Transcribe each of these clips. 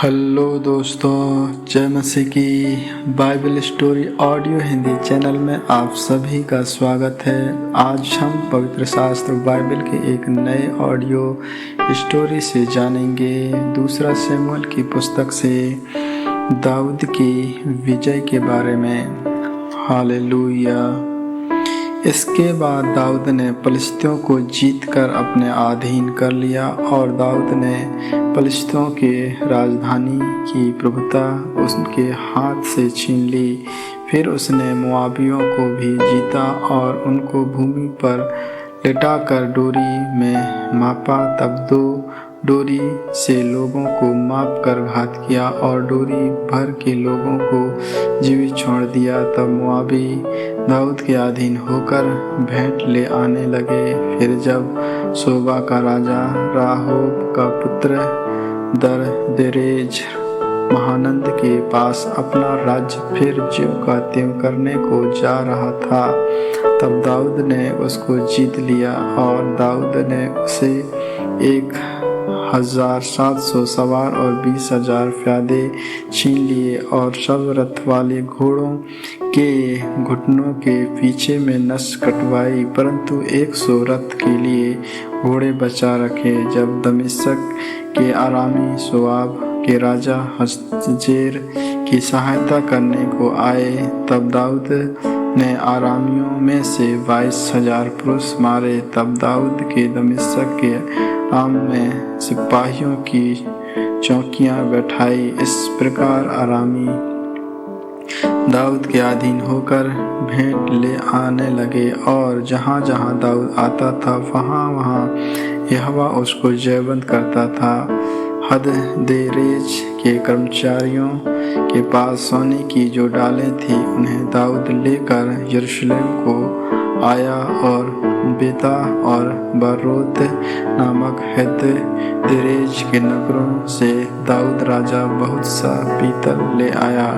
Hello दोस्तों, जय मसीह की Bible story audio Hindi channel में आप सभी का स्वागत है। आज हम पवित्र शास्त्र बाइबल के एक नए ऑडियो स्टोरी से जानेंगे। दूसरा शमूएल की पुस्तक से दाऊद की विजय के बारे में। हालेलुया। इसके बाद दाऊद ने पलिश्तियों को जीतकर अपने अधीन कर लिया और दाऊद ने पलिश्तियों के राजधानी की प्रभुता उसके हाथ से छीन ली। फिर उसने मोआबियों को भी जीता और उनको भूमि पर लिटाकर डोरी में मापा। तब 2 डोरी से लोगों को माप कर घात किया और डोरी भर के लोगों को जीवित छोड़ दिया। तब मोआबी दाऊद के अधीन होकर भेंट ले आने लगे। फिर जब सोबा का राजा राहोब का पुत्र दरदेरेज महानंद के पास अपना राज्य फिर ज्यों का त्यों करने को जा रहा था, तब दाऊद ने उसको जीत लिया और दाऊद ने उसे 1700 सवार और 20,000 प्यादे छीन लिए और सब रथ वाले घोड़ों के घुटनों के पीछे में नस कटवाई, परंतु 100 रथ के लिए घोड़े बचा रखे। जब दमिश्क के आरामी सोआब के राजा हज़ेर की सहायता करने को आए, तब दाऊद ने आरामियों में से 22,000 पुरुष मारे। तब दाऊद के दमिश्क के आम में सिपाहियों की चौकियां बैठाई। इस प्रकार आरामी दाऊद के अधीन होकर भेंट ले आने लगे और जहाँ जहाँ दाऊद आता था वहाँ वहाँ यहोवा उसको जयवंत करता था। हददेरेज के कर्मचारियों के पास सोने की जो डालें थी उन्हें दाऊद लेकर यरूशलेम को आया और बेता और बरोत नामक हददेरेज के नगरों से दाऊद राजा बहुत सा पीतल ले आया।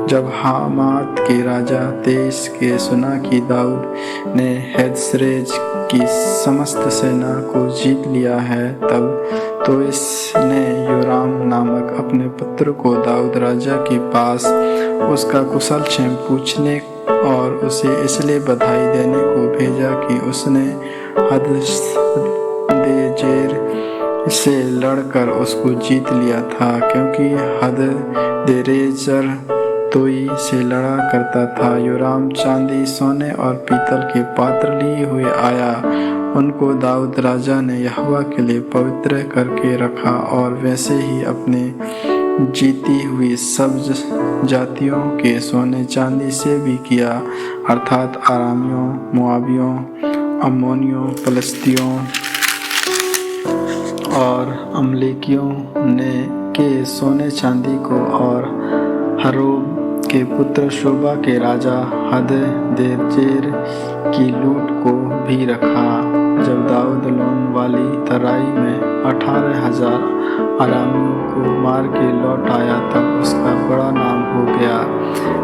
जब हामात के राजा तेस के सुना कि दाऊद ने हददेरेज की समस्त सेना को जीत लिया है, तब तो इसने योराम नामक अपने पुत्र को दाऊद राजा के पास उसका कुशल क्षेम पूछने और उसे इसलिए बधाई देने को भेजा कि उसने हददेजेर से लड़कर उसको जीत लिया था, क्योंकि हददेरेजर तोई से लड़ा करता था। योराम चांदी, सोने और पीतल के पात्र लिए हुए आया। उनको दाऊद राजा ने यहोवा के लिए पवित्र करके रखा और वैसे ही अपने जीती हुई सब जातियों के सोने चांदी से भी किया, अर्थात आरामियों, मोआबियों, अम्मोनियों, पलिश्तियों और अमलेकियों ने के सोने चांदी को और हरोब के पुत्र शोबा के राजा हददेजेर की लूट को भी रखा। जब दाऊद लोन वाली तराई में 18,000 आरामियों को मार के लौट आया, तब उसका बड़ा नाम हो गया।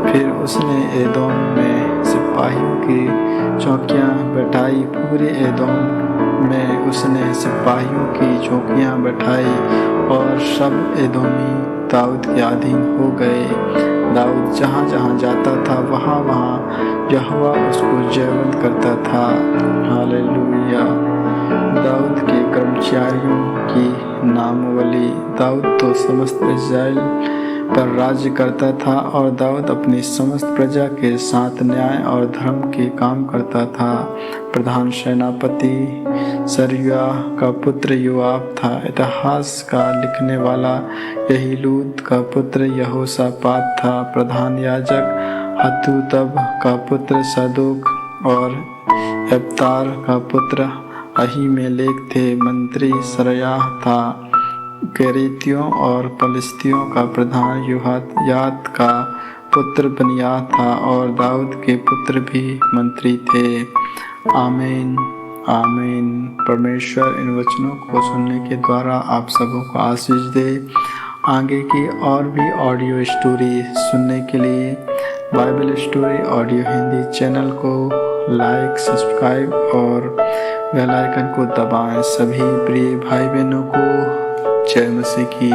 फिर उसने एदोम में सिपाहियों की चौकियां बैठाई। पूरे एदोम में उसने सिपाहियों की चौकियां बैठाई और सब एदोमी दाऊद के अधीन हो गए। दाऊद जहाँ जहाँ जाता था वहाँ वहाँ यहोवा उसको जयवंत करता था। हालेलुया। दाऊद के कर्मचारियों की नामावली। दाऊद तो समस्त इस्राएल पर राज्य करता था और दाऊद अपनी समस्त प्रजा के साथ न्याय और धर्म के काम करता था। प्रधान सेनापति सरूया का पुत्र योआब था। इतिहास का लिखने वाला यहीलूद का पुत्र यहोशापात था। प्रधान याजक हतूतब का पुत्र सदोक और एब्तार का पुत्र अहीमेलेक थे। मंत्री सरयाह था। केरेतियों और पलिश्तियों का प्रधान योहयाद का पुत्र बनिया था और दाऊद के पुत्र भी मंत्री थे। आमीन आमीन। परमेश्वर इन वचनों को सुनने के द्वारा आप सबों को आशीष दे। आगे की और भी ऑडियो स्टोरी सुनने के लिए Bible story audio Hindi channel को लाइक, सब्सक्राइब और बेल आइकन को दबाएं। सभी प्रिय भाई बहनों को जय मसीह की।